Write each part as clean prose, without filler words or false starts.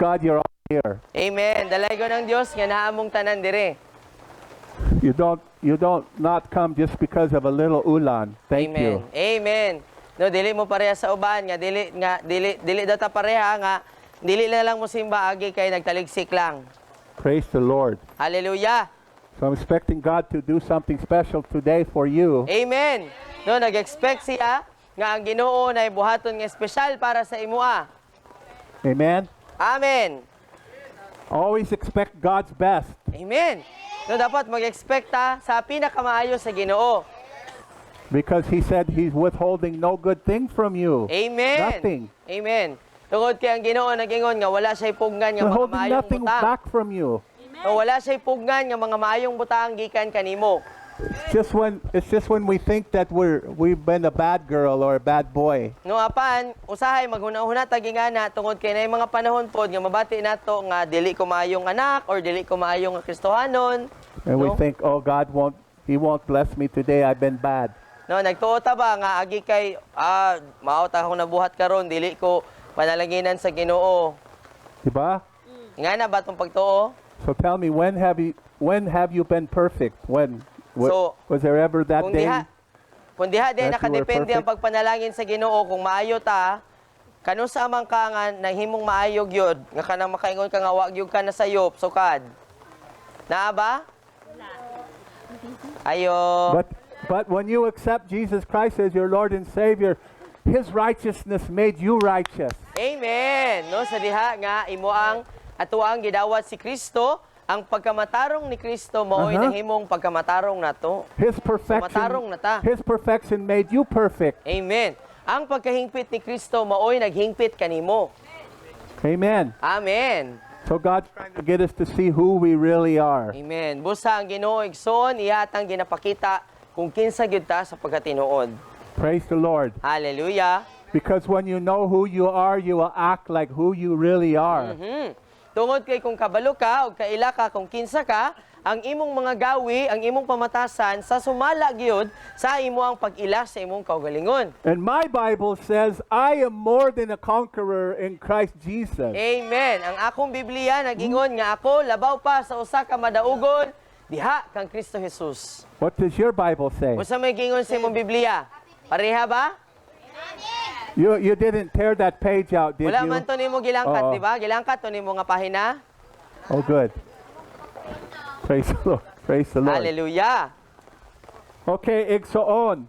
God you're all here. Amen. Dalay ko ng Dios nga naa mong tanan dire. You don't not come just because of a little ulan. Thank Amen. you. Amen. No, dili mo pareha sa uban nga dili data pareha nga dili na lang mo simba agi kay nagtaligsik lang. Praise the Lord. Hallelujah. So I'm expecting God to do something special today for you. Amen. No, nag-expect siya nga ang Ginoo na buhaton nga espesyal para sa imuha. Amen. Amen. Always expect God's best. Amen. No, dapat mag-expect ta sa pinakamaayo sa Ginoo. Because He said He's withholding no good thing from you. Amen. Nothing. Amen. Tungod kay ang Ginoo nagingon nga wala siya pugnan nga mga Withholding maayong nothing butang. back from you. O wala siya pugnan nga mga maayong butang gikan kanimo. It's just when we think that we've been a bad girl or a bad boy. No apan usahay maghuna-huna tagingana tungod kay nay mga panahon pod nga mabati nato nga dili ko maayong anak or dili ko maayong Kristohanon. And we No? think, oh, He won't bless me today. I've been bad. No, nagtuo ta ba nga agi kay mao ta akong nabuhat karon dili ko panalanginan sa Ginoo. Diba? Nga na ba tong pagtuo? So tell me, when have you been perfect? When? So, Was there ever that Kung day? kung diha din that you were nakadepende ang perfect? pagpanalangin sa Ginoo kung maayo ta kano sa amang ka nga nahimong maayog yod nga kanang makaingon ka nga wa gyud ka na sayop sukad. Naa ba? Ayo. But when you accept Jesus Christ as your Lord and Savior, His righteousness made you righteous. Amen. No sa diha nga imo ang atuang gidawat si Kristo, ang pagkamatarong ni Kristo mao'y nahimong pagkamatarong nato. His Matarong na ta. perfection made you perfect. Amen. Ang pagkahingpit ni Kristo mao'y naghingpit kanimo. Amen. Amen. So God's trying to get us to see who we really are. Amen. Busa ang Ginoo igsoon ihatang ginapakita kung kinsa gyud ta sa pagkatinuod. Praise the Lord. Hallelujah. Because when you know who you are, you will act like who you really are. Tungod kay kung kabalo ka o kaila ka kung kinsa ka, ang imong mga gawi, ang imong pamatasan sa sumala gyud sa imo ang pag-ila sa imong kaugalingon. And my Bible says, I am more than a conqueror in Christ Jesus. Amen. Ang akong Biblia nagingon nga ako labaw pa sa usa ka madaugon diha kang Kristo Jesus. What does your Bible say? Usa may gingon sa imong Biblia? Pareha ba? You didn't tear that page out, did Wala you? man to nimo gilangkat, Oo. di ba? Gilangkat to nimo nga pahina. Oh, good. Praise the Lord. Praise the Lord. Hallelujah. Okay, igsoon.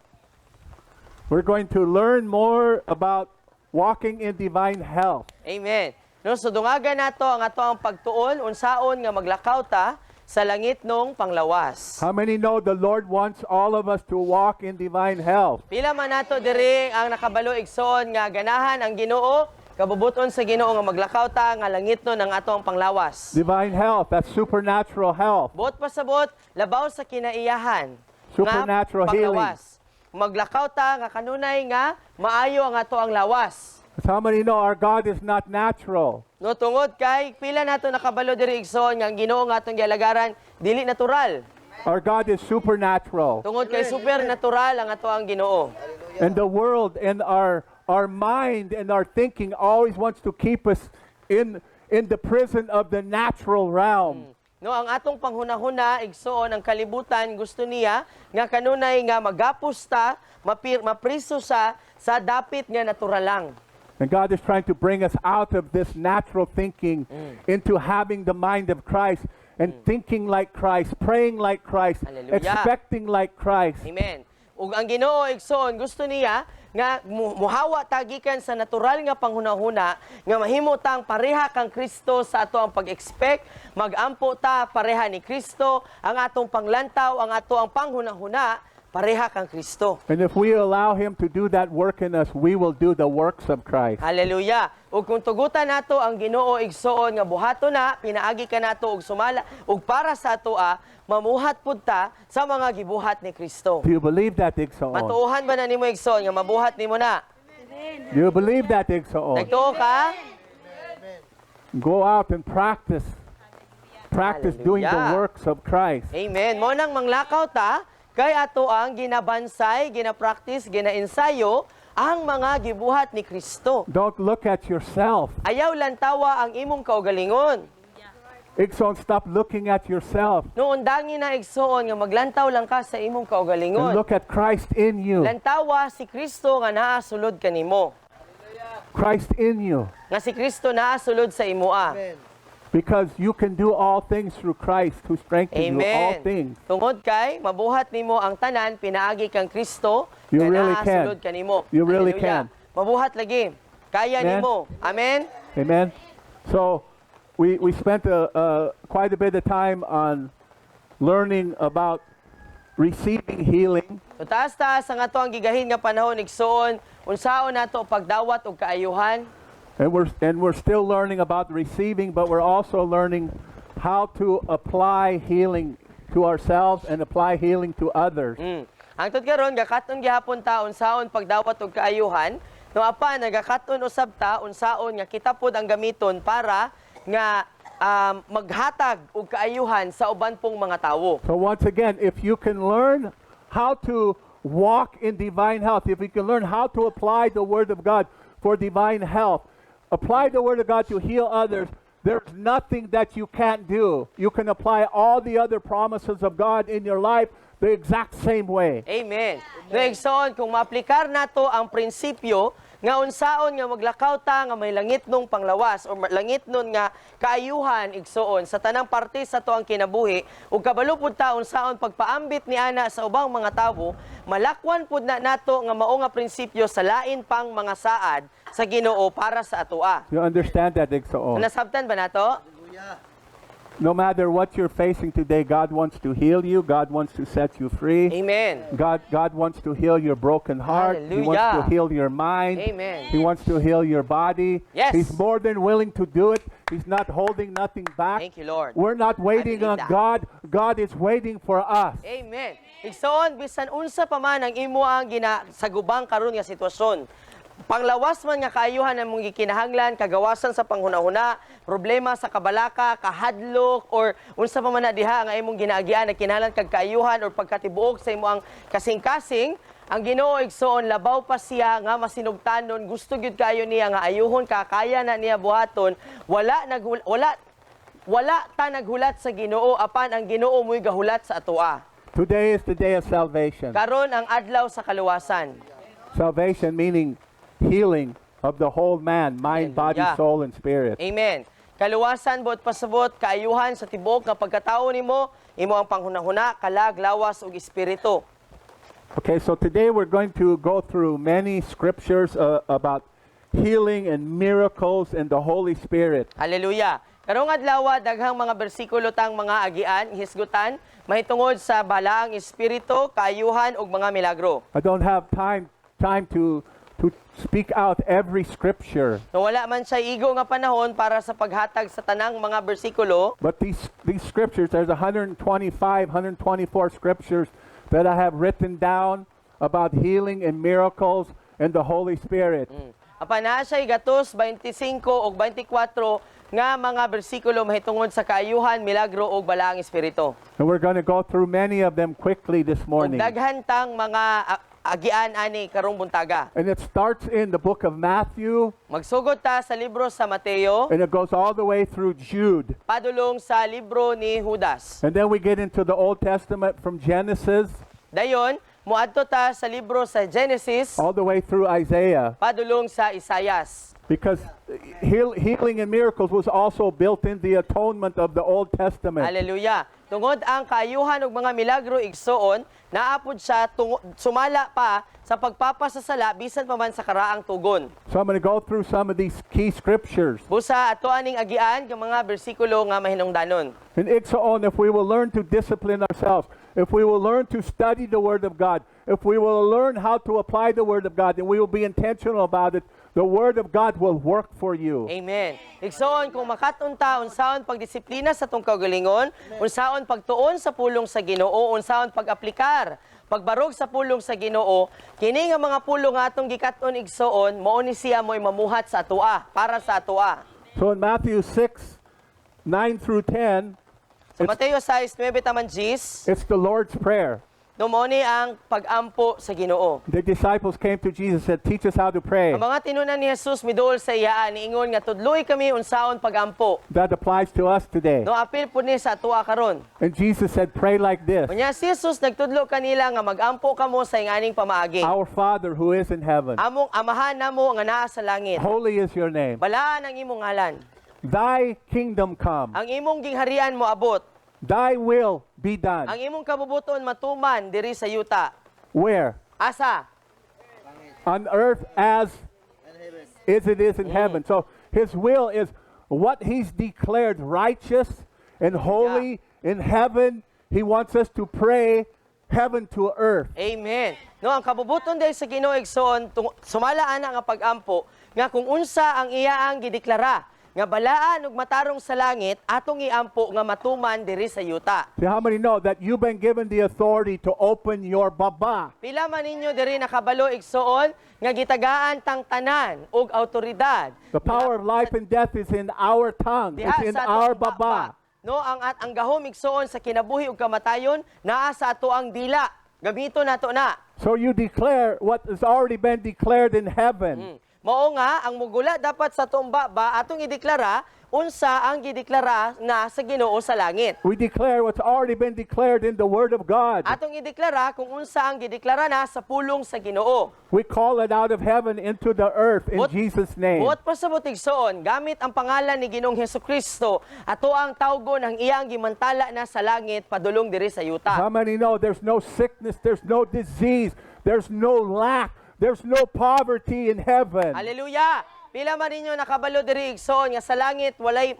We're going to learn more about walking in divine health. Amen. No, so dungagan nato ang ato ang pagtuon unsaon nga maglakaw ta sa langit nung panglawas. How many know the Lord wants all of us to walk in divine health? Pila man nato diri ang nakabalo igsoon nga ganahan ang Ginoo, kabubuton sa Ginoo nga maglakaw ta nga langit no ng ato ang panglawas. Divine health, that's supernatural health. Bot pasabot labaw sa kinaiyahan. Supernatural nga panglawas. Maglakaw ta nga kanunay nga maayo ang ato ang lawas. How many know our God is not natural? No tungod kay pila nato nakabalo diri igsoon nga ang Ginoo nga atong gialagaran dili natural. Our God is supernatural. Tungod kay supernatural ang ato ang Ginoo. And the world and our mind and our thinking always wants to keep us in the prison of the natural realm. No, ang atong panghuna-huna igsoon ang kalibutan gusto niya nga kanunay nga magapos ta, mapriso sa dapit nga natural lang. And God is trying to bring us out of this natural thinking into having the mind of Christ and thinking like Christ, praying like Christ, Hallelujah. expecting like Christ. Amen. Ug ang Ginoo igsoon gusto niya nga muhawa tagikan sa natural nga panghuna-huna nga mahimo tang pareha kang Kristo sa ato ang pag-expect, magampo ta pareha ni Kristo, ang atong panglantaw, ang ato ang panghuna-huna pareha kang Kristo. And if we allow Him to do that work in us, we will do the works of Christ. Hallelujah. Ug kung tugutan nato ang Ginoo igsoon nga buhaton na pinaagi ka nato og sumala ug para sa atoa mamuhat pud ta sa mga gibuhat ni Kristo. Do you believe that, Igsoon? Matuohan ba na nimo igsoon nga mabuhat nimo na? Do you believe that, Igsoon? Nagtuo ka? Go out and practice. Practice doing the Hallelujah. works of Christ. Amen. Mo nang manglakaw ta kay ato ang ginabansay, ginapractice, ginaensayo ang mga gibuhat ni Kristo. Don't look at yourself. Ayaw lantawa ang imong kaugalingon. Igsoon, stop looking at yourself Noon dangi na igsoon nga maglantaw lang ka sa imong and kaugalingon. look at Christ in you. Lantawa si Kristo nga naa sulod kanimo. Christ in you. Nga si Kristo naa sulod sa imoa. Because you can do all things through Christ who strengthens you. All Amen. things. Tungod kay mabuhat nimo ang tanan pinaagi kang Kristo You nga really naa can. sulod kanimo. You really Hallelujah. can. Mabuhat lagi. Kaya Amen. nimo. Amen. Amen. So we spent quite a bit of time on learning about receiving healing. So taas-taas ang ato ang gigahin nga panahon igsoon unsaon nato pagdawat og kaayuhan. And we're still learning about receiving, but we're also learning how to apply healing to ourselves and apply healing to others. Ang tud karon gakaton gihapon ta unsaon pagdawat og kaayuhan, no apan nagakaton usab ta unsaon nga kita pod ang gamiton para nga maghatag og kaayuhan sa uban pong mga tawo. So once again, if you can learn how to walk in divine health, if you can learn how to apply the Word of God for divine health, apply the Word of God to heal others, there's nothing that you can't do. You can apply all the other promises of God in your life the exact same way. Amen. No igsoon kung maaplikar nato ang prinsipyo nga unsaon nga maglakaw ta nga may langit nung panglawas o langit nun nga kaayuhan igsoon sa tanang parte sa to ang kinabuhi ug kabalo pud ta unsaon pagpaambit ni ana sa ubang mga tawo malakwan pud na nato nga mao nga prinsipyo sa lain pang mga saad sa Ginoo para sa atoa. You understand that, Igsoon? Nasabtan ba nato? No matter what you're facing today, God wants to heal you. God wants to set you free. Amen. God wants to heal your broken heart. He wants to Hallelujah. heal your mind. Amen. He wants to heal your body. Yes. He's more than willing to do it. He's not holding nothing back. Thank you, Lord. We're not waiting on Hallelujah. God. God is waiting for us. Amen. Igsoon bisan unsa pa man ang imo ang ginasagubang karon nga sitwasyon. Panglawas man nga kaayuhan ang mong gikinahanglan, kagawasan sa panghuna-huna, problema sa kabalaka, kahadlok, or unsa pa man na diha nga imong ginaagian na kinahanglan kag kaayuhan or pagkatibuok sa imo ang kasing-kasing, ang Ginoo igsoon labaw pa siya nga masinugtanon, gusto gyud kayo niya nga ayuhon ka, kaya na niya buhaton, wala ta naghulat sa Ginoo apan ang Ginoo mo'y gahulat sa atoa. Today is the day of salvation. Karon ang adlaw sa kaluwasan. Salvation meaning healing of the whole man, mind, body, Hallelujah. soul, and spirit. Amen. Kaluwasan buot pasabot, kaayuhan sa tibok nga pagkatao nimo, imo ang panghunahuna, kalag, lawas ug espiritu. Okay, so today we're going to go through many scriptures about healing and miracles and the Holy Spirit. Hallelujah. Karong adlaw daghang mga bersikulo tang mga agian, hisgutan, mahitungod sa balaang espiritu, kaayuhan ug mga milagro. I don't have time to speak out every scripture, No wala man siya igo nga panahon para sa paghatag sa tanang mga bersikulo, but these scriptures, there's 125, 124 scriptures that I have written down about healing and miracles and the Holy Spirit. apan naa siya gatos 25 ug 24 nga mga bersikulo mahitungod sa kaayuhan, milagro ug balaang espiritu. And we're going to go through many of them quickly this Ug morning. daghan tang mga agian ani karong buntaga. And it starts in the book of Matthew, Magsugod ta sa libro sa Mateo, and it goes all the way through Jude. padulong sa libro ni Judas. And then we get into the Old Testament from Genesis Dayon, muadto ta sa libro sa Genesis, all the way through Isaiah, padulong sa Isaias. because healing and miracles was also built in the atonement of the Old Testament. Hallelujah. Tungod ang kaayuhan ug mga milagro igsoon, naapod siya sumala pa sa pagpapasasala bisan pa man sa karaang tugon. So I'm going to go through some of these key scriptures. Busa ato aning agian ng mga bersikulo nga mahinungdanon. And Ixaon, if we will learn to discipline ourselves, if we will learn to study the Word of God, if we will learn how to apply the Word of God, and we will be intentional about it, the Word of God will work for you. Amen. Igsoon kung makatunta unsaon pagdisiplina sa tong kaugalingon, unsaon pagtuon sa pulong sa Ginoo, unsaon pag-aplikar, pagbarog sa pulong sa Ginoo, kini nga mga pulong nga atong gikat-on igsoon, mao ni siya mo'y mamuhat sa atoa, para sa atoa. So in Matthew 6, 9 through 10, Sa Mateo 6:9 taman Gis, it's the Lord's Prayer. No mo ni ang pag-ampo sa Ginoo. The disciples came to Jesus and said, teach us how to pray. Ang mga tinunan ni Jesus miduol sa iyaan niingon nga tudloy kami unsaon pag-ampo. That applies to us today. No apil pud ni sa atuwa karon. And Jesus said, pray like this. Unya si Jesus nagtudlo kanila nga mag-ampo kamo sa inganing pamaagi. Our Father who is in heaven, Among amahan namo nga naa sa langit. holy is your name. Balaan ang imong ngalan. Thy kingdom come. Ang imong gingharian mo abot. Thy will be done. Ang imong kabubuton matuman diri sa yuta. Where? Asa? On earth as it is in heaven. So his will is what he's declared righteous and holy in heaven. He wants us to pray heaven to earth. Amen. No, ang kabubuton dahil sa Ginoo igsoon sumalaan nga pag-ampo nga kung unsa ang iya ang gideklara nga balaan ug matarong sa langit atong iampo nga matuman diri sa yuta. See, how many know that you've been given the authority to open your baba? Pila man ninyo diri nakabalo igsoon nga gitagaan tang tanan ug awtoridad. The power of life and death is in our tongue. Diha It's in sa our atong baba. No, ang gahom igsoon sa kinabuhi ug kamatayon naa sa ato ang dila. Gamito nato na. So you declare what has already been declared in heaven. Mao nga ang mugula dapat sa tumba ba atong ideklara unsa ang gideklara na sa Ginoo sa langit. We declare what's already been declared in the Word of God. Atong ideklara kung unsa ang gideklara na sa pulong sa Ginoo. We call it out of heaven into the earth in But- Jesus' name. Buot pa sa butigsoon, gamit ang pangalan ni Ginoong Hesukristo, ato ang tawgon ang iyang gimantala na sa langit padulong diri sa yuta. How many know there's no sickness, there's no disease, there's no lack, there's no poverty in heaven? Hallelujah! Pila man ninyo nakabalo diri igsoon nga sa langit walay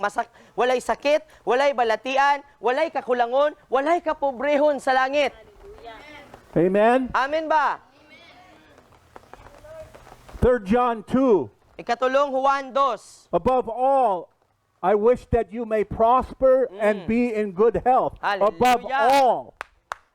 sakit, walay balatian, walay kakulangon, walay kapobrehon sa langit. Amen? Amen ba? 3 John 2. Ikatulong Juan 2. Above all, I wish that you may prosper and be in good health. Above Hallelujah. all.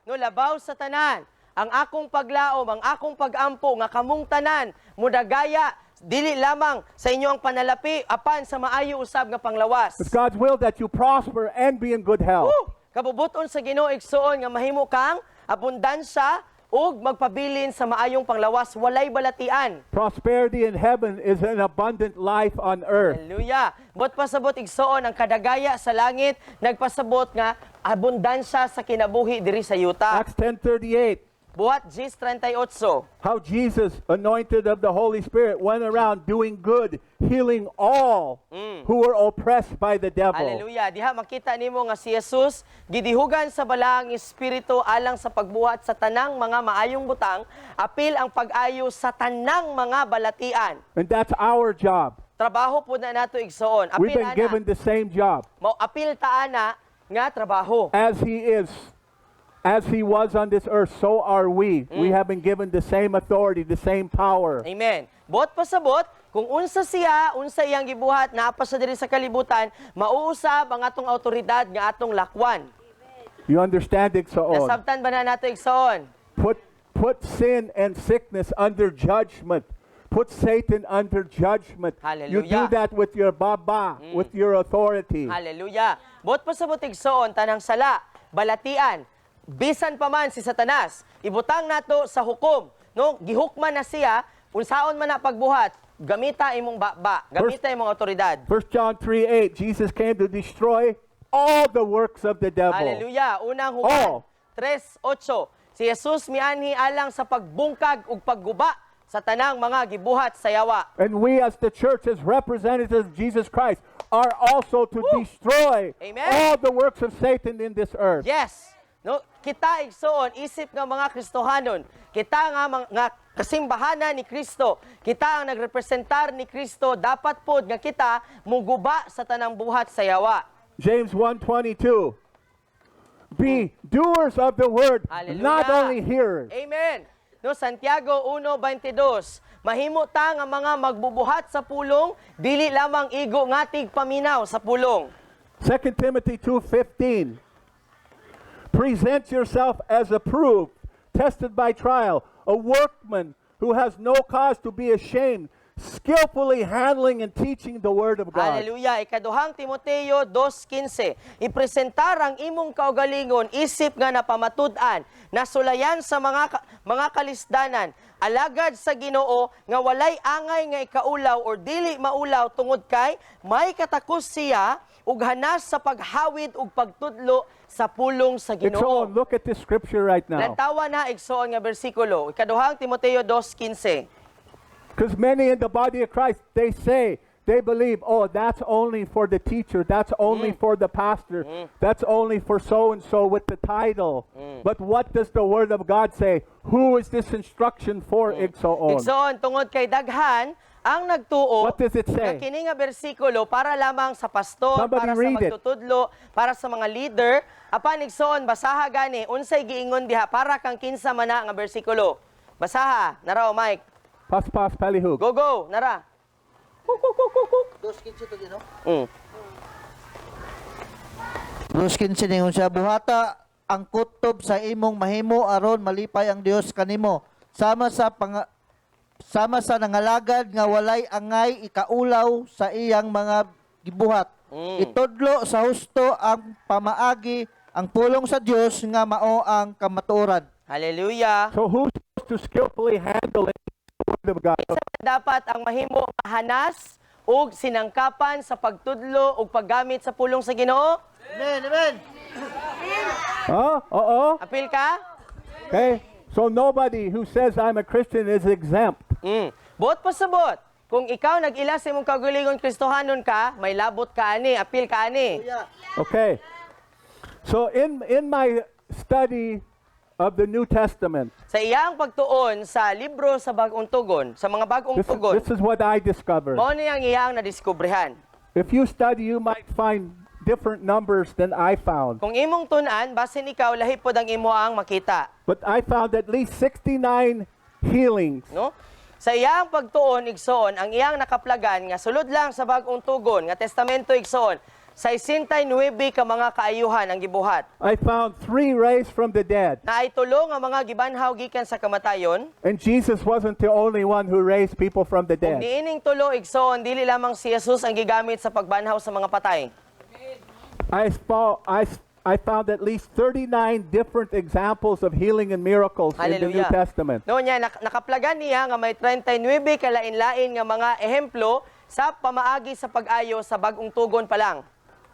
No labaw sa tanan, ang akong paglaom, ang akong pagampo nga kamong tanan mudagaya dili lamang sa inyo ang panalapi apan sa maayo usab nga panglawas. It's God's will that you prosper and be in good health. Woo! Kabubuton sa Ginoo igsoon nga mahimo kang abundansya ug magpabilin sa maayong panglawas walay balatian. Prosperity in heaven is an abundant life on earth. Hallelujah. Bot pasabot igsoon ang kadagaya sa langit nagpasabot nga abundansya sa kinabuhi diri sa yuta. Acts 10:38. Buhat 10:38. How Jesus, anointed of the Holy Spirit, went around doing good, healing all who were oppressed by the devil. Hallelujah. Diha makita nimo nga si Jesus gidihugan sa balaang espiritu alang sa pagbuhat sa tanang mga maayong butang, apil ang pag-ayo sa tanang mga balatian. And that's our job. Trabaho po na nato igsoon. We've Apil been given the same job. Mao apil ta ana nga trabaho. As he was on this earth, so are we. We have been given the same authority, the same power. Amen. Bot pasabot kung unsa siya, unsa iyang gibuhat naapa sa diri sa kalibutan, mauusab ang atong awtoridad nga atong lakwan. You understand it, so on. Nasabtan ba na nato igsoon? Put sin and sickness under judgment. Put Satan under judgment. You do Hallelujah. that with your baba, with your authority. Hallelujah. Bot pasabot igsoon tanang sala, balatian, bisan pa man si Satanas, ibutang nato sa hukom. No, gihukman na siya, unsaon man na pagbuhat, gamita imong baba, gamita imong autoridad. 1 John 3:8, Jesus came to destroy all the works of the devil. Hallelujah. Unang Oh. Juan 3:8. Si Jesus mianhi alang sa pagbungkag ug pagguba sa tanang mga gibuhat sa yawa. And we as the church, as representatives of Jesus Christ, are also to destroy Amen. all the works of Satan in this earth. Yes. No, kita igsoon isip nga mga Kristohanon, kita nga kasimbahanan ni Kristo, kita ang nagrepresentar ni Kristo, dapat pod nga kita muguba sa tanang buhat sa yawa. James 1:22. Be doers of the word, Hallelujah. not only hearers. Amen. No, Santiago 1:22. Mahimo ta nga mga magbubuhat sa pulong, dili lamang igo ngatig paminaw sa pulong. 2 Timothy 2:15. Present yourself as approved, tested by trial, a workman who has no cause to be ashamed, skillfully handling and teaching the Word of God. Hallelujah. Ikaduhang Timoteo 2:15. Ipresentar ang imong kaugalingon, isip nga napamatud-an, nasulayan sa mga kalisdanan, alagad sa Ginoo nga walay angay nga ikaulaw or dili maulaw tungod kay may katakos siya ug hanas sa paghawid ug pagtudlo sa pulong sa Igsoon, Ginoo. look at this scripture right now. Lantawa na igsoon nga bersikulo. Ikaduhang Timoteo 2:15. Because many in the body of Christ, they believe, oh, that's only for the teacher, that's only for the pastor, that's only for so-and-so with the title. But what does the Word of God say? Who is this instruction for, Igsoon? Igsoon tungod kay daghan ang nagtuo. What does it say? Nga kini nga bersikulo para lamang sa pastor, Somebody para sa read it. magtutudlo, para sa mga leader. Apan igsoon basaha gani unsay giingon diha para kang kinsa man na nga bersikulo. Basaha, nara o Mike. Pas palihug. Go, nara. Mm. Verse 15 ningon siya, buhata ang kutob sa imong mahimo aron malipay ang Dios kanimo. Sama sa nangalagad nga walay angay ikaulaw sa iyang mga gibuhat. Itudlo sa husto ang pamaagi, ang pulong sa Dios nga mao ang kamatuoran. Hallelujah. So who's supposed to skillfully handle it? The Word of God. Dapat ang mahimo mahanas ug sinangkapan sa pagtudlo ug paggamit sa pulong sa Ginoo. Amen, amen. Oo. Apil ka? Okay. So nobody who says I'm a Christian is exempt. Buot pa sabot. Kung ikaw nag-ila sa imong kaugalingon Kristohanon ka, may labot ka ani, apil ka ani. Okay. So in my study of the New Testament, Sa iyang pagtuon sa libro sa Bagong Tugon, sa mga Bagong Tugon, this is what I discovered. mao ni ang iyang nadiskubrihan. If you study, you might find different numbers than I found. Kung imong tun-an, basin ikaw lahi pod ang imo ang makita, But I found at least 69 healings. no? Sa iyang pagtuon igsoon, ang iyang nakaplagan nga sulod lang sa Bagong Tugon nga testamento igsoon, sa 69 ka mga kaayuhan ang gibuhat. I found 3 raised from the dead. Na ay tulo nga mga gibanhaw gikan sa kamatayon. And Jesus wasn't the only one who raised people from the Ug dead. niining tulo igsoon, dili lamang si Jesus ang gigamit sa pagbanhaw sa mga patay. I found at least 39 different examples of healing and miracles in the New Hallelujah. Testament. No niya nakaplagan niya nga may 39 kalain-lain nga mga ehemplo sa pamaagi sa pag-ayo sa Bagong Tugon pa lang.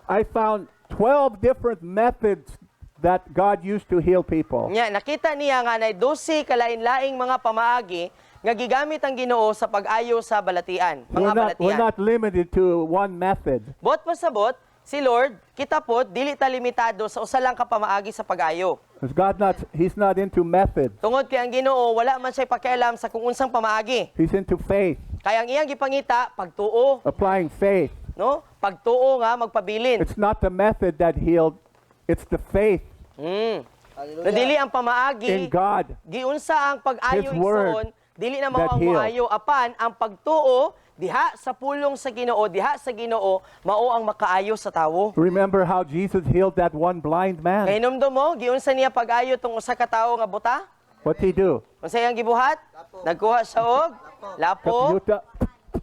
I found 12 different methods that God used to heal people. Nya nakita niya nga nay 12 kalain-laing mga pamaagi nga gigamit ang Ginoo sa pag-ayo sa balatian, mga We're balatian. not limited to one method. Bot pasabot, si Lord, kita pod dili ta limitado sa usa lang ka pamaagi sa pag-ayo. Because He's not into methods. Tungod kay ang Ginoo wala man siya pakialam sa kung unsang pamaagi. He's into faith, Kaya ang iyang gipangita pagtuo, applying faith. no? Pagtuo nga magpabilin. It's not the method that healed, it's the faith Na dili ang in pamaagi, God. giunsa ang pag-ayo His word igsoon, dili na mao that ang heals. moayo apan ang pagtuo diha sa pulong sa Ginoo, diha sa Ginoo mao ang makaayo sa tawo. Remember how Jesus healed that one blind man? Kay numdum mo, giunsa niya pag-ayo tong usa ka tawo nga buta? What'd he do? Unsa iyang gibuhat? Nagkuha siya og lapo, Yuta-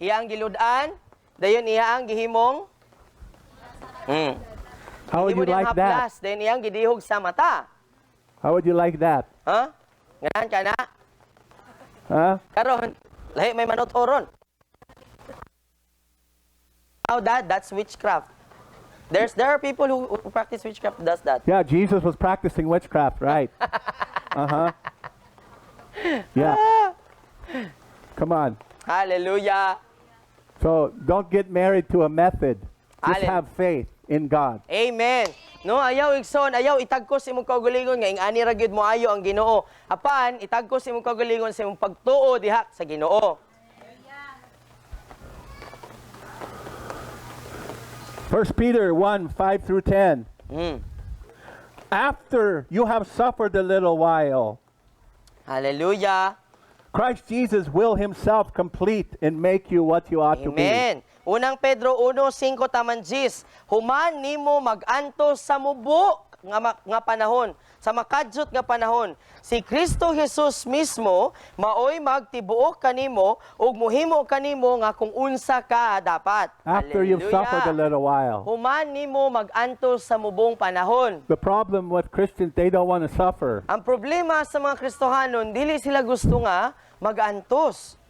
iyang gilud-an, dayon iya ang gihimong How would you like that? haplas, dayon iyang gidihog sa mata. How would you like that? Ha? Ngayon ka na? Huh? Karon, lahi may manotoron. How that's witchcraft. There are people who practice witchcraft does that. Yeah, Jesus was practicing witchcraft, right? Uh-huh. Yeah. Come on. Hallelujah. So don't get married to a method. Just Hallelujah. have faith in God. Amen. No, ayaw igsoon, ayaw itagkos imong kaugalingon nga ingani ra gyud mo ayo ang Ginoo. Apan itagkos imong kaugalingon sa imong pagtuo diha sa Ginoo. 1 Peter 1, 5 through 10. Mm. After you have suffered a little while, Hallelujah. Christ Jesus will himself complete and make you what you ought to be. Amen. Unang Pedro 1:5 taman Gis, human nimo maganto sa mubok nga panahon sa makadjot nga panahon. Si Kristo Jesus mismo maoy magtibuok kanimo ug mohimo kanimo nga kung unsa ka dapat. After you've suffered a little while. Human nimo magantos sa mubong panahon. The problem with Christians, they don't want to suffer. Ang problema sa mga Kristohanon, dili sila gusto nga magantos.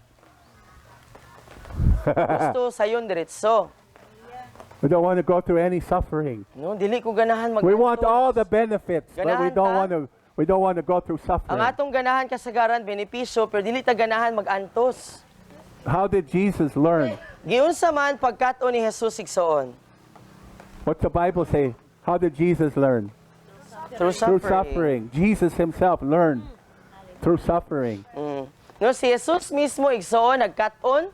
Gusto sayon diretso. We don't want to go through any suffering. No, dili ko ganahan magantos. We want all the benefits, but we Ganahan don't ka? want to go through Ang suffering. atong ganahan kasagaran benepisyo pero dili ta ganahan magantos. How did Jesus learn? Giunsa man pagkat-o ni Jesus igsoon? What's the Bible say? How did Jesus learn? Through Through suffering. Jesus himself learned through suffering. No, si Jesus mismo igsoon nagkat-on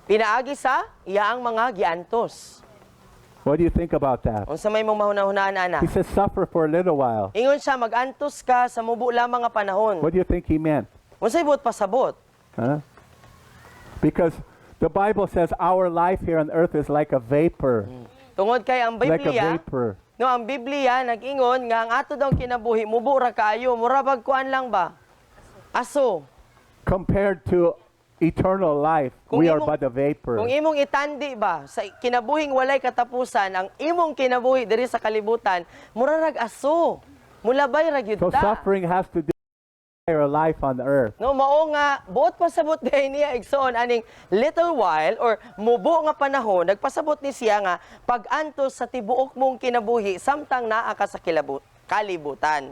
pinaagi sa iyaang mga giantos. What do you think about that? Unsa may mong mahuna-hunaan ana? He says suffer for a little while. Ingon siya magantos ka sa mubo lamang nga panahon. What do you think he meant? Unsay buot pasabot? Huh? Because the Bible says our life here on earth is like a vapor. Tungod kay ang Like a Biblia, vapor. no, ang Biblia nag-ingon nga ang ato daw kinabuhi mubo ra kaayo, mura bag kuan lang ba? Aso. Compared to eternal life, Kung we are imong- but a vapor. Kung imong itandi ba sa kinabuhing walay katapusan, ang imong kinabuhi diri sa kalibutan, mura rag aso. Mulabay ra gyud So ta. suffering has to do with our life on earth. No, mao nga buot pasabot gay niya igsoon aning little while or mubo nga panahon, nagpasabot ni siya nga pag-antos sa tibuok mong kinabuhi samtang naa ka sa kalibutan.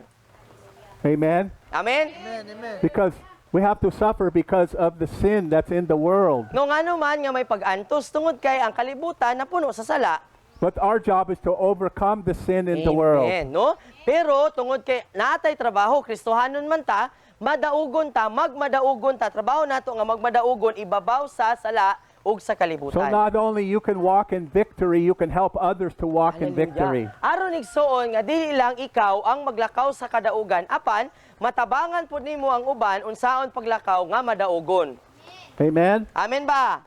Amen? Amen. Because we have to suffer because of the sin that's in the world. No ngano man nga may pag-antos tungod kay ang kalibutan napuno sa sala. But our job is to overcome the sin in the world. Amen, no? Pero tungod kay natay trabaho, Kristohanon man ta, magmadaugon ta, trabaho nato nga magmadaugon ibabaw sa sala ug sa So kalibutan. not only you can walk in victory, you can help others to walk in victory. Aron igsoon nga dili lang ikaw ang maglakaw sa kadaugan, apan matabangan pud nimo ang uban unsaon paglakaw nga madaugon. Amen? Amen ba?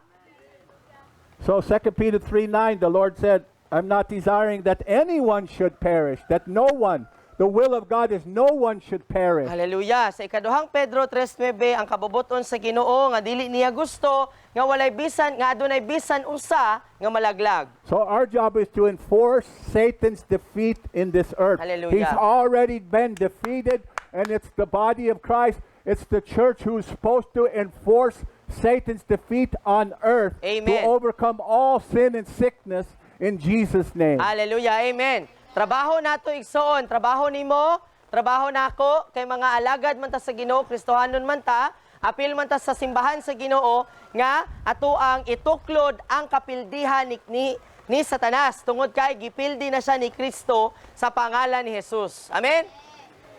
So 2 Peter 3:9, the Lord said, I'm not desiring that anyone should perish, that no one, the will of God is no one should perish. Hallelujah. Sa ikaduhang Pedro 3:9 ang kabubuton sa Ginoo nga dili niya gusto nga walay bisan nga adunay bisan usa nga malaglag. So our job is to enforce Satan's defeat in this earth. Hallelujah. He's already been defeated, and it's the body of Christ, it's the church who's supposed to enforce Satan's defeat on earth to Amen. overcome all sin and sickness in Jesus' name. Hallelujah. Amen. Trabaho nato igsoon, trabaho nimo, trabaho nako kay mga alagad man ta sa Ginoo, Kristohanon man ta, apil man ta sa simbahan sa Ginoo nga ato ang ituklod ang kapildihan ni Satanas tungod kay gipildi na siya ni Kristo sa pangalan ni Jesus. Amen.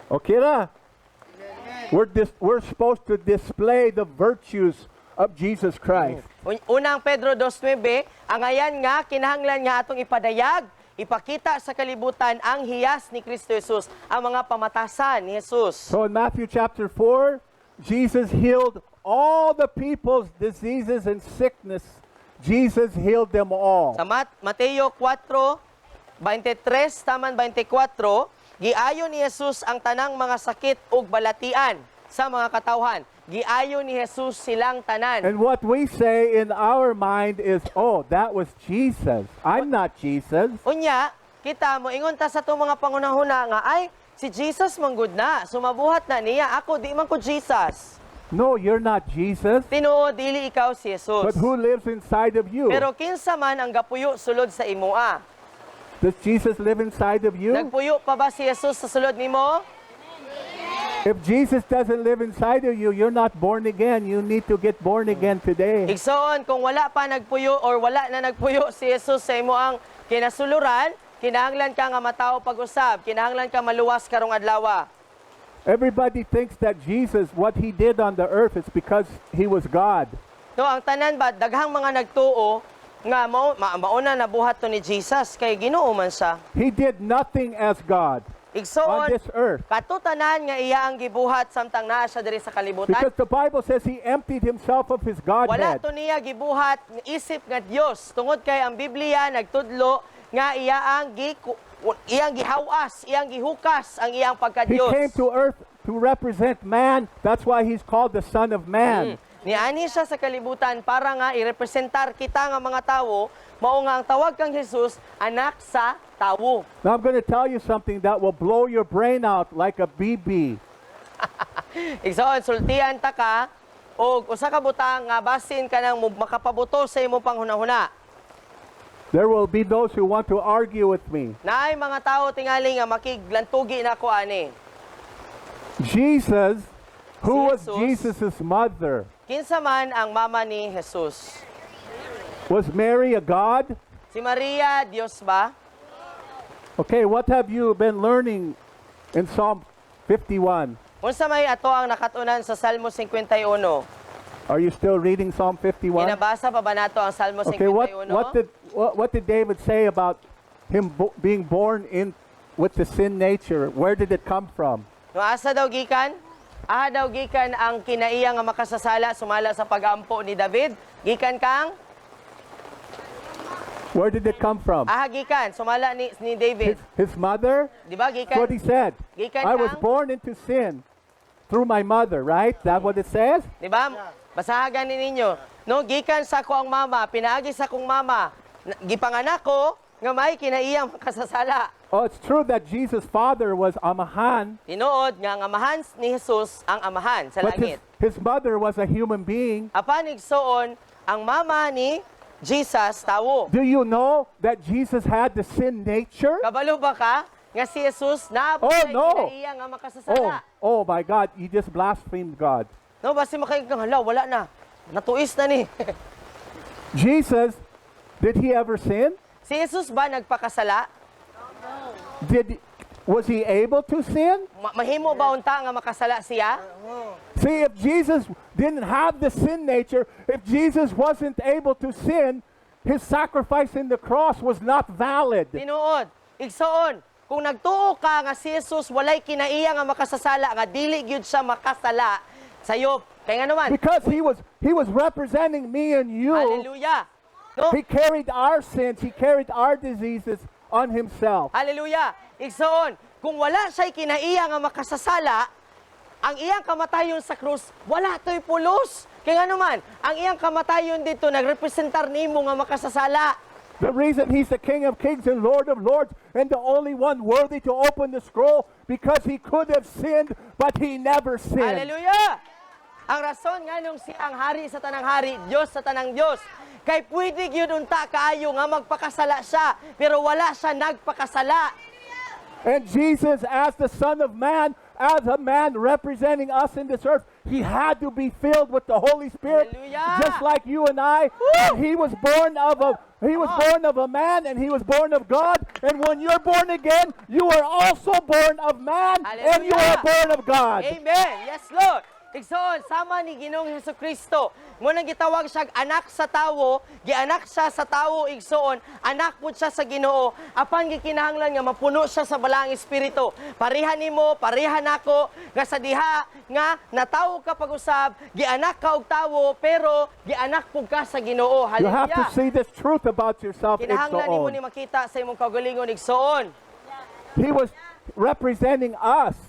Okay na? We're supposed to display the virtues of Jesus Christ. Unang Pedro 2:9, ang ayan nga kinahanglan nga atong ipadayag, ipakita sa kalibutan ang hiyas ni Kristo Jesus, ang mga pamatasan ni Jesus. So in Matthew chapter 4, Jesus healed all the people's diseases and sickness. Jesus healed them all. Sa Mateo 4:23 taman 24, giayo ni Jesus ang tanang mga sakit ug balatian sa mga katawhan. Giayo ni Jesus silang tanan. And what we say in our mind is, oh, that was Jesus. I'm not Jesus. Unya, kita mo ingon ta sa itong mga pangunahuna nga ay si Jesus manggod na, sumabuhat na niya. Ako di man ko Jesus. No, you're not Jesus. Tinuod dili ikaw si Jesus. But who lives inside of you? Pero kinsa man ang gapuyo sulod sa imoa? Does Jesus live inside of you? Nagpuyo pa ba si Jesus sa sulod nimo? If Jesus doesn't live inside of you, you're not born again. You need to get born again today. Igsoon, kung wala pa nagpuyo or wala na nagpuyo si Jesus sa imo ang kinasuluran, kinahanglan ka nga matao pag-usab, kinahanglan ka maluwas karong adlaw. Everybody thinks that Jesus, what he did on the earth, is because he was God. No, ang tanan ba daghang mga nagtuo nga mauna na buhat to ni Jesus kay Ginoo man siya. He did nothing as God on Igsoon, this earth. katutanan nga iya ang gibuhat samtang naa siya diri sa kalibutan. Because the Bible says he emptied himself of his Wala Godhead. to niya gibuhat ng isip nga Dios tungod kay ang Biblia nagtudlo nga iya ang iyang gihawas, iyang gihukas ang iyang He pagka-Dios. came to earth to represent man. That's why he's called the Son of Man. Niani siya sa kalibutan para nga irepresentar kita nga mga tawo, mao nga ang tawag kang Jesus, anak sa tawo. Now I'm going to tell you something that will blow your brain out like a BB. Igsoon, sultian ta ka, o usa ka butang nga basin ka nang makapabuto sa imong panghunahuna. There will be those who want to argue with me. Naay mga tao tingali nga makiglantugi na ko ani. Jesus, who was Jesus. Jesus' mother? Kinsa man ang mama ni Jesus? Was Mary a God? Si Maria, Dios ba? Okay, what have you been learning in Psalm 51? Unsa may ato ang nakatunan sa Salmo 51? Are you still reading Psalm 51? Ginabasa pa ba nato ang Salmo 51? Okay, what did David say about him being born in with the sin nature? Where did it come from? No asa daw gikan? Aha daw gikan ang kinaiya nga makasasala sumala sa pag-ampo ni David. Gikan kang Where did it come from? aha gikan sumala ni David. His mother? Di ba That's what he gikan? said. Gikan I was kang- born into sin through my mother, right? That what it says? Di ba? Basahagan ninyo. No, gikan sa ko ang mama, pinaagi sa kong mama. Gipanganak ko nga may kinaiyang makasasala. Oh, it's true that Jesus' father was Amahan, Tinuod nga ang amahan ni Jesus ang amahan sa but langit. his mother was a human being. Apan igsoon ang mama ni Jesus tawo. Do you know that Jesus had the sin nature? Kabalo ba ka nga si Jesus na Oh, no. kinaiya nga makasasala? Oh my God, you just blasphemed God. No, basi makikang hala, wala na. Natuis na ni. Jesus, did he ever sin? Si Jesus ba nagpakasala? Was he able to sin? Mahimo ba unta nga makasala siya? See, if Jesus didn't have the sin nature, if Jesus wasn't able to sin, his sacrifice in the cross was not valid. Tinuod, igsoon, kung nagtuo ka nga si Jesus walay kinaiya nga makasasala, nga dili gyud siya makasala sayo. Kaya nga naman, Because he was representing me and you. hallelujah. No? He carried our sins, he carried our diseases on himself. Hallelujah. Igsoon, kung wala siya'y kinaiya nga makasasala, ang iyang kamatayon sa krus, wala to'y pulos. Kaya nga naman, ang iyang kamatayon dito, nagrepresentar nimo nga makasasala. The reason he's the King of Kings and Lord of Lords and the only one worthy to open the scroll, because he could have sinned, but he never sinned. Hallelujah! Ang rason nga nung siya ang hari sa tanang hari, Diyos sa tanang Diyos, kay pwede yun unta kaayo nga magpakasala siya, pero wala siya nagpakasala. And Jesus, as the Son of Man, as a man representing us in this earth, he had to be filled with the Holy Spirit, Hallelujah! just like you and I. And he was born of a man, and he was born of God. And when you're born again, you are also born of man, and you are Hallelujah! born of God. Amen! Yes, Lord! Igsoon, sama ni Ginoong Hesukristo. Muna gitawag siya anak sa tawo, gianak siya sa tawo, igsoon, anak po siya sa Ginoo. Apan gikinahanglan nga mapuno siya sa balang espiritu. Pareha nimo, pareha nako, nga sa diha nga natawo ka pag-usab, gianak ka og tawo, pero gianak po ka sa Ginoo. You have to Hallelujah! see this truth about yourself. Kinahanglan nimo ni Igsoon. makita sa imong kaugalingon, igsoon. He was representing us.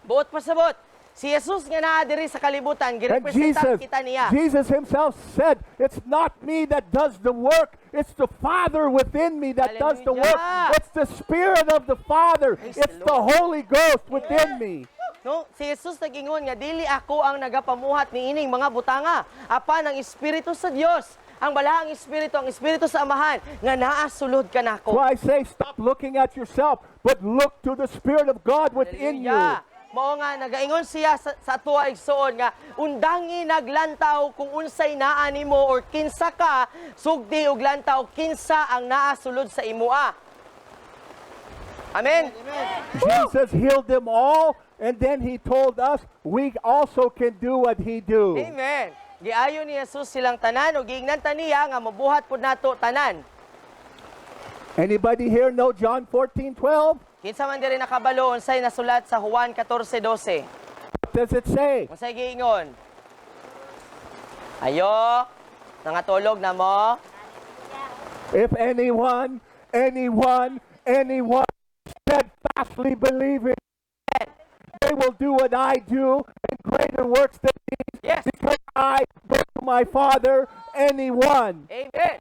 Buot pasabot. Si Jesus nga naa diri sa kalibutan, And girepresentan kita niya. Jesus himself said, it's not me that does the work, it's the Father within me that does the work. Hallelujah. It's the Spirit of the Father. Praise It's the the Holy Ghost within me. No, si Jesus nagingon nga dili ako ang nagapamuhat ni ining mga butanga, apan ang espiritu sa Dios, ang balahang espiritu, ang espiritu sa Amahan nga naa sulod So kanako. I say, stop looking at yourself, but look to the Spirit of God within you. Hallelujah. Mao nga nagaingon siya sa tuwa igsoon nga undangi naglantaw kung unsay naa nimo or kinsa ka sugdi og lantaw kinsa ang naa sulod sa imoa. Amen. Jesus healed them all, and then he told us we also can do what he do. Amen. Giayo ni Jesus silang tanan ug giingnan niya nga mabuhat pud nato tanan. Anybody here know John 14:12? Kinsa man diri nakabalo unsay nasulat sa Juan 14:12. What does it say? Unsay giingon? Ayo, nangatulog na mo. If anyone steadfastly believe in me, they will do what I do, and greater works than these, Yes. because I go to my Father, anyone. Amen.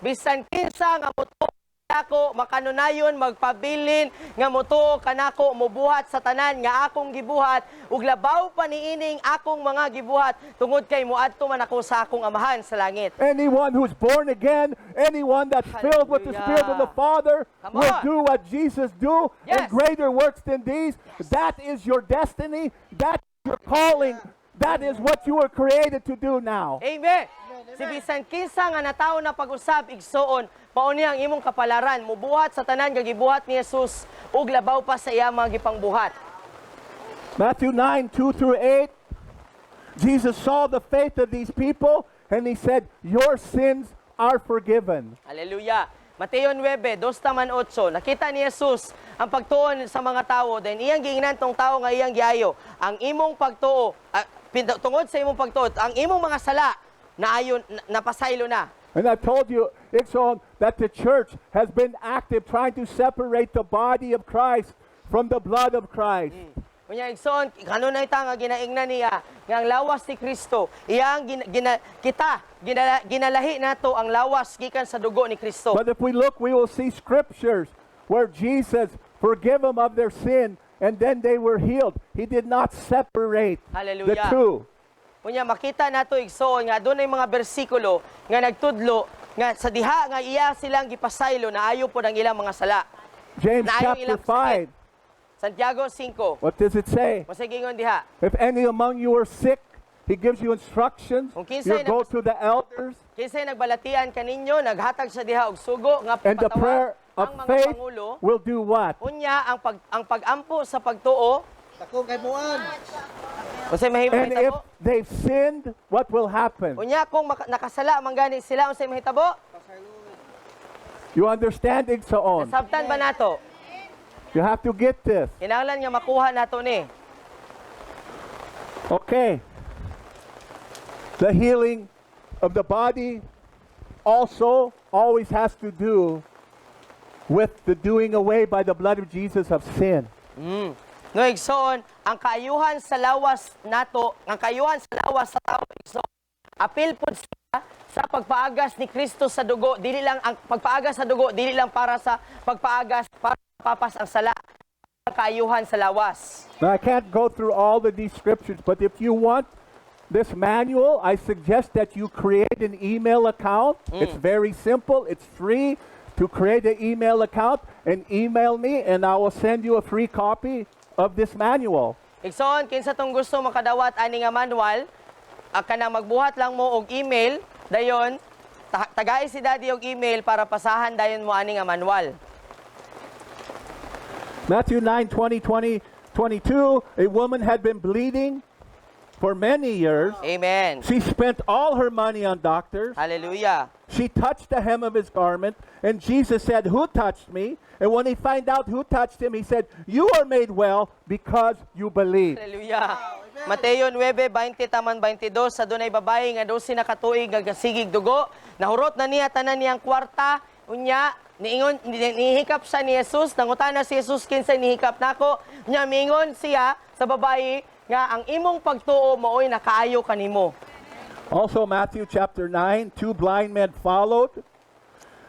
Bisan kinsa nga mutuo ako makanunayon magpabilin nga mutuo kanako mubuhat sa tanan nga akong gibuhat ug labaw pa niining akong mga gibuhat tungod kay muadto man ako sa akong amahan sa langit. Anyone who's born again, anyone that's filled with the Spirit of the Father, Come will on. do what Jesus do, and Yes. greater works than these. That is your destiny. That's your calling. That is what you were created to do now. Amen. Si bisan kinsa nga natawo na pag-usab igsoon, mao ni ang imong kapalaran mubuhat sa tanan nga gibuhat ni Jesus ug labaw pa sa iya mga gipangbuhat. Matthew 9:2-8. Jesus saw the faith of these people, and he said, "Your sins are forgiven." Hallelujah. Mateo 9:2-8, nakita ni Jesus ang pagtuon sa mga tao, then iyang giingnan tong tao nga iyang giayo. Ang imong pagtuo, tungod sa imong pagtuo, ang imong mga sala naayon napasaylo na. And I told you, Ixon, that the church has been active trying to separate the body of Christ from the blood of Christ. Unya igsoon, kanunay ta nga ginaingnan niya nga ang lawas ni Kristo, iyang ginalahi nato ang lawas gikan sa dugo ni Kristo. But if we look, we will see scriptures where Jesus forgave them of their sin, and then they were healed. He did not separate the Hallelujah. two. Unya makita nato igsoon nga dunay mga bersikulo nga nagtudlo nga sa diha nga iya silang gipasaylo na ayo pod ang ilang mga sala. James Naayo chapter ilang sakit. 5, Santiago 5. what does it say? Masagingon diha. If any among you are sick, he gives you instructions. Kung kinsay You go to the elders, Kinsay nagbalatian kaninyo naghatag sa diha og sugo nga and the prayer patawag of ang mga faith pangulo. will do what? Unya ang pagampo sa pagtuo, Dako kay muan. unsay And mahitabo? if they've sinned, what will happen? Unya kung nakasala man gani sila unsay mahitabo? You understand, Igsaon? Nasabtan ba nato? You have to get this. Kinahanglan nga makuha nato ni. Okay. The healing of the body also always has to do with the doing away by the blood of Jesus of sin. No igsoon, ang kaayuhan sa lawas nato, ang kaayuhan sa lawas sa tao igsoon. Apil pud siya sa pagpaagas ni Kristo sa dugo, dili lang ang pagpaagas sa dugo, dili lang para sa pagpaagas para papas ang sala. Ang kaayuhan sa lawas. Now, I can't go through all of these scriptures, but if you want this manual, I suggest that you create an email account. It's very simple. It's free to create an email account and email me, and I will send you a free copy of this manual. Igsoon, kinsa tong gusto makadawat ani nga manual, kanang magbuhat lang mo og email, dayon tagay si Daddy og email para pasahan dayon mo ani nga manual. Matthew 9:20-22, a woman had been bleeding for many years. Amen. She spent all her money on doctors. Hallelujah. She touched the hem of his garment, and Jesus said, "Who touched me?" And when he found out who touched him, he said, "You are made well because you believe." Hallelujah. Mateo 9:20-22, sa dunay babae nga 12 na katuig nga gasigig dugo, nahurot na niya tanan niyang kwarta, unya niingon nihikap siya ni Jesus, nangutana si Jesus kinsay nihikap nako, unya miingon siya sa babae nga ang imong pagtuo maoy nakaayo kanimo. Also, Matthew chapter 9, two blind men followed.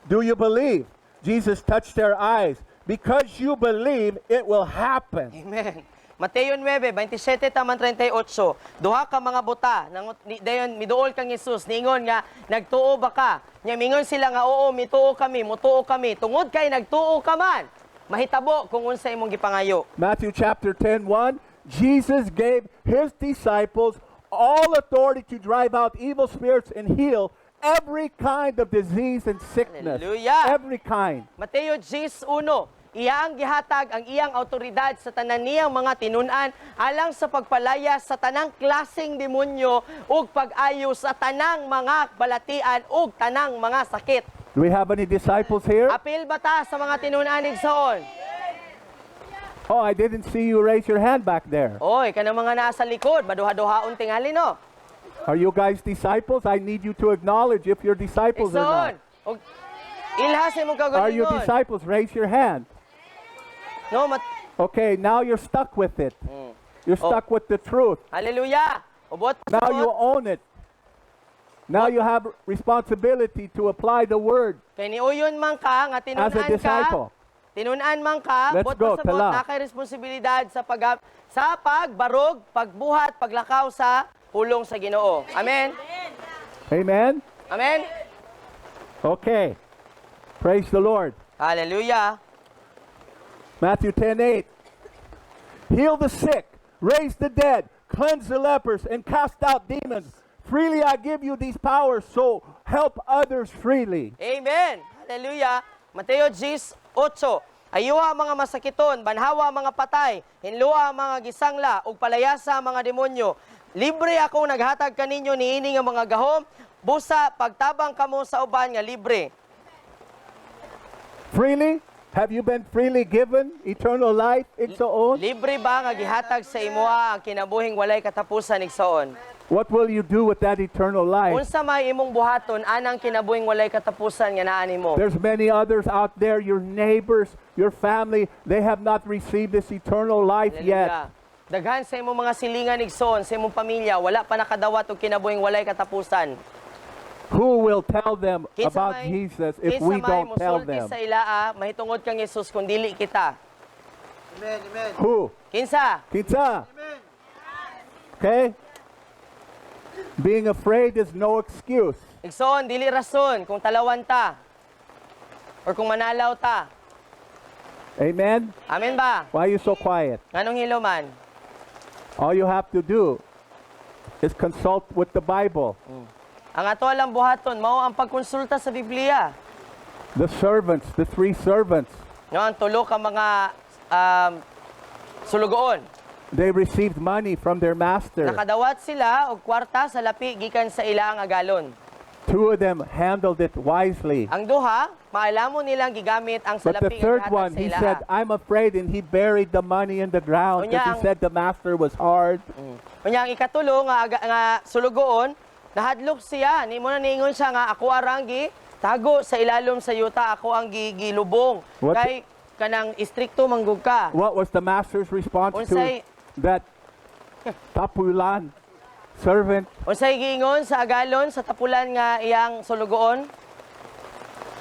Do you believe? Jesus touched their eyes. Because you believe, it will happen. Amen. Mateo 9:27-38. Duha ka mga buta, dayon miduol kang Jesus, niingon nga nagtuo ba ka? Nya mingon sila nga oo, mituo kami, mutuo kami. Tungod kay nagtuo ka man, mahitabo kung unsa imong gipangayo. Matthew chapter 10:1, Jesus gave his disciples all authority to drive out evil spirits and heal every kind of disease and sickness. Hallelujah. Every kind. Mateo 10:1, iya ang gihatag ang iyang autoridad sa tanan niyang mga tinun-an alang sa pagpalaya sa tanang klaseng demonyo ug pag-ayo sa tanang mga balatian ug tanang mga sakit. Do we have any disciples here? Apil ba ta sa mga tinun-an igsoon? Oh, I didn't see you raise your hand back there. Oy, kanang mga nasa likod, maduha-duhaon tingali no. Are you guys disciples? I need you to acknowledge if you're disciples or Igsoon. not. Og ilhas imong Are you kaugalingon. disciples? Raise your hand. No, Okay, now you're stuck with it. You're Oh. stuck with the truth. Hallelujah. Ubot. Now you own it. Now you have responsibility to apply the word Kay niuyon man ka nga as a tinunan disciple. ka. Tinunan man ka, Let's bot go, pa sa bot tala. na kay responsibilidad sa pagbarog, pagbuhat, paglakaw sa pulong sa Ginoo. Amen. Amen? Amen. Okay. Praise the Lord. Hallelujah. Matthew 10:8. Heal the sick, raise the dead, cleanse the lepers, and cast out demons. Freely I give you these powers, so help others freely. Amen. Hallelujah. Mateo 10:8. Ayuha ang mga masakiton, banhawa ang mga patay, hinluwa ang mga gisangla, ug palayasa ang mga demonyo. Libre akong naghatag kaninyo niini nga mga gahom, busa pagtabang kamo sa uban nga libre. Freely? Have you been freely given eternal life, igsoon? Libre ba nga gihatag sa imoa ang kinabuhing walay katapusan igsoon? What will you do with that eternal life? Unsa may imong buhaton anang kinabuhing walay katapusan nga naa nimo? There's many others out there, your neighbors, your family, they have not received this eternal life yet. Hallelujah. Daghan sa imong mga silingan igsoon sa imong pamilya wala pa nakadawat og kinabuhing walay katapusan. Who will tell them Kinsa about may- Jesus if kinsa we may don't tell musulti them? sa ilaa mahitungod kang Hesus kun dili kita. Amen, amen. Who? Kinsa? Kinsa? Okay? Being afraid is no excuse. Igsoon dili rason kung talawan ta or kung manalaw ta. Amen? Amen ba? Why are you so quiet? Nganong hiloman? All you have to do is consult with the Bible. Ang ato lang buhaton mao ang pagkonsulta sa Biblia. The servants, the three servants, No, ang tulo ka mga sulugoon. they received money from their master. Nakadawat sila og kwarta sa lapi gikan sa ilang agalon. Two of them handled it wisely. Ang duha, maalamon nilang gigamit ang But the salapi third nga one, gihatag sa he ilaha. said, I'm afraid, and he buried the money in the ground Unya because he ang- said the master was hard. Unya ang ikatulo nga sulugoon, nahadlok siya, nimo na niingon siya nga ako aranggi tago sa ilalom sa yuta, ako ang gilubong. What- Kay kanang istrikto manggug ka. What was the master's response Unsay- to that tapulan servant? Unsay giingon sa agalon sa tapulan nga iyang sulugoon?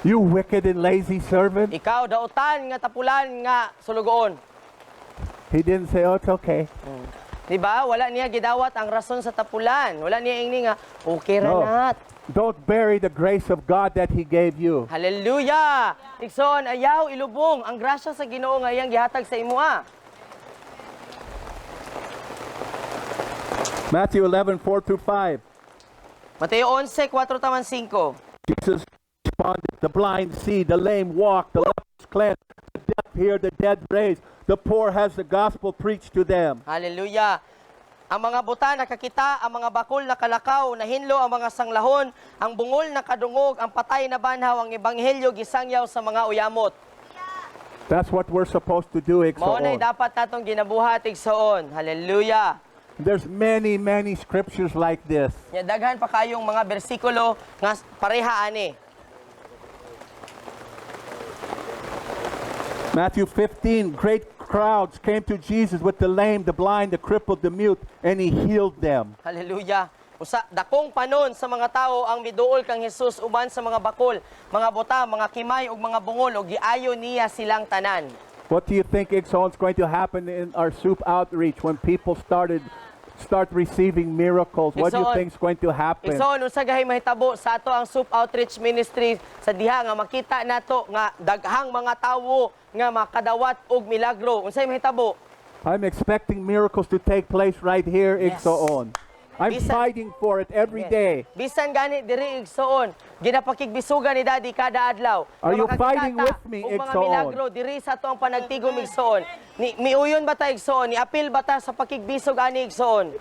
You wicked and lazy servant. Ikaw dautan nga tapulan nga sulugoon. He didn't say, oh, it's okay. Di ba? Wala niya gidawat ang rason sa tapulan. Wala niya ingni nga okay ra No. nat. Don't bury the grace of God that he gave you. Hallelujah! Ikson, ayaw, ilubong ang grasya sa Ginoo nga iyang gihatag sa imoa. Matthew 11:4-5. Mateo 11:4-5. Jesus responded, the blind see, the lame walk, the lepers cleanse, the deaf hear, the dead raise, the poor has the gospel preached to them. Hallelujah! Ang mga buta nakakita, ang mga bakol nakalakaw, nahinlo ang mga sanglahon, ang bungol nakadungog, ang patay na banhaw, ang ebanghelyo gisangyaw sa mga uyamot. That's what we're supposed to do, Mao nay Igsoon. dapat natong ginabuhat igsoon. Hallelujah! There's many, many scriptures like this. Nya daghan pa kayong mga bersikulo nga pareha ani. Matthew 15, great crowds came to Jesus with the lame, the blind, the crippled, the mute, and he healed them. Hallelujah. Usa dakong panon sa mga tao ang miduol kang Hesus uban sa mga bakol, mga buta, mga kimay ug mga bungol ug giayo niya silang tanan. What do you think, Igsoon, is going to happen in our soup outreach when people start receiving miracles? What do you Igsoon. think is going to happen? Igsoon unsa gahay mahitabo sa ato ang Soup Outreach Ministry sa diha nga makita nato nga daghang mga tawo nga makadawat og milagro. Unsay mahitabo? I'm expecting miracles to take place right here, Yes. Igsoon. I'm Bisan- fighting for it every day. Bisan gani diri igsoon, ginapakigbisugan ni Daddy kada adlaw. Are Nga you makakita fighting ta with me, og mga Igsoon? milagro diri sa ato ang panagtigom igsoon. Miuyon ba ta igsoon? Ni apil ba ta sa pakigbisog ani igsoon?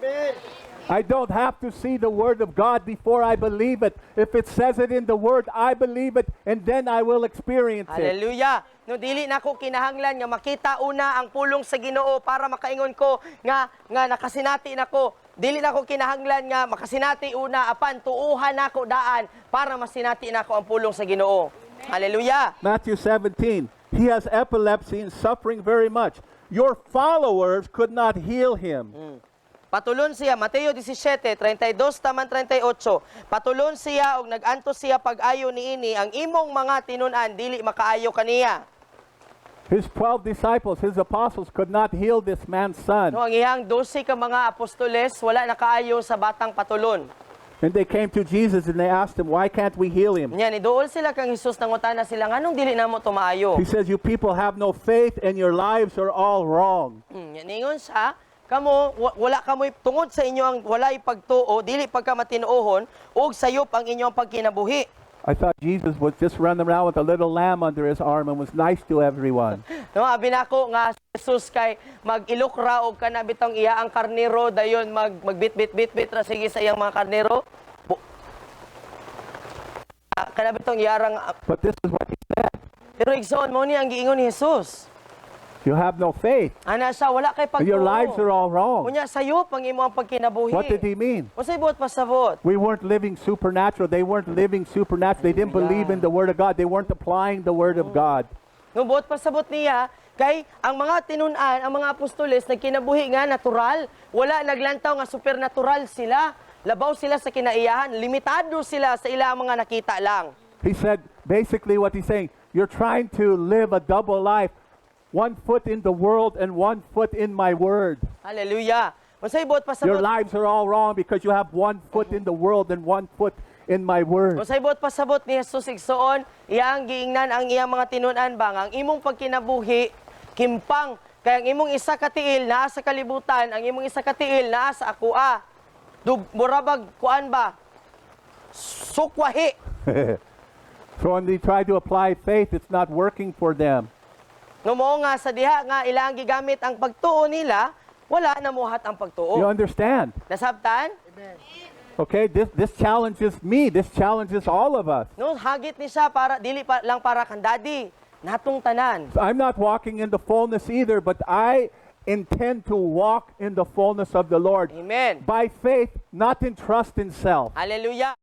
I don't have to see the word of God before I believe it. If it says it in the word, I believe it, and then I will experience it. Hallelujah. No dili nako kinahanglan nga makita una ang pulong sa Ginoo para makaingon ko nga nakasinati nako. Dili nako kinahanglan nga makasinati una apan tuuhan nako daan para masinati nako ang pulong sa Ginoo. Hallelujah. Matthew 17, He has epilepsy and suffering very much. Your followers could not heal him. Patulon siya, Mateo 17, 32 taman 38. Patulon siya og naganto siya pag-ayo niini ang imong mga tinun-an dili makaayo kaniya. His 12 disciples, his apostles, could not heal this man's son. No, ang iyang 12 ka mga apostoles wala nakaayo sa batang patulon. And they came to Jesus and they asked him, why can't we heal him? Nya ni duol sila kang Hesus nangutana sila nganong dili namo tumaayo. He says, you people have no faith and your lives are all wrong. Ningon siya, kamo wala kamoy tungod sa inyo ang walay pagtuo, dili pagka matinuohon ug sayop ang inyong pagkinabuhi. I thought Jesus would just run around with a little lamb under his arm and was nice to everyone. No, abi nako nga si Jesus kay mag-ilokra og kana bitong iya ang karnero dayon magbit-bit ra sige sa iyang mga karnero. Kana bitong iyarang But this is what he said. pero igsoon mo ni ang giingon ni Jesus. You have no faith. Ana siya wala kay pagtuo. Your lives are all wrong. Unya sayop ang imo ang pagkinabuhi. What did he mean? Unsay buot pasabot? We weren't living supernatural. They weren't living supernatural. They didn't believe in the Word of God. They weren't applying the Word of God. No buot pasabot niya kay ang mga tinun-an, ang mga apostoles nagkinabuhi nga natural. Wala naglantaw nga supernatural sila. Labaw sila sa kinaiyahan. Limitado sila sa ilang mga nakita lang. He said, basically what he's saying, you're trying to live a double life. 1 foot in the world and 1 foot in my Word. Hallelujah. Unsay buot Your pasabot? lives are all wrong because you have 1 foot in the world and 1 foot in my Word. Unsay buot pasabot ni Jesus igsoon, iyang giingnan ang iyang mga tinun-an bang ang imong pagkinabuhi kimpang kay ang imong isa ka tiil naa sa kalibutan, ang imong isa ka tiil naa sa akua. Murabag kuan ba? Sukwahi. So when they try to apply faith, it's not working for them. No mo nga sa diha nga ilang gigamit ang pagtuo nila, wala na muhat ang You pagtuo. understand? Nasabtan? Okay, this challenges me. This challenges all of us. No, hagit ni siya para dili pa, lang para kang daddy. Natong tanan. I'm not walking in the fullness either, but I intend to walk in the fullness of the Lord Amen. by faith, not in trust in self. Hallelujah.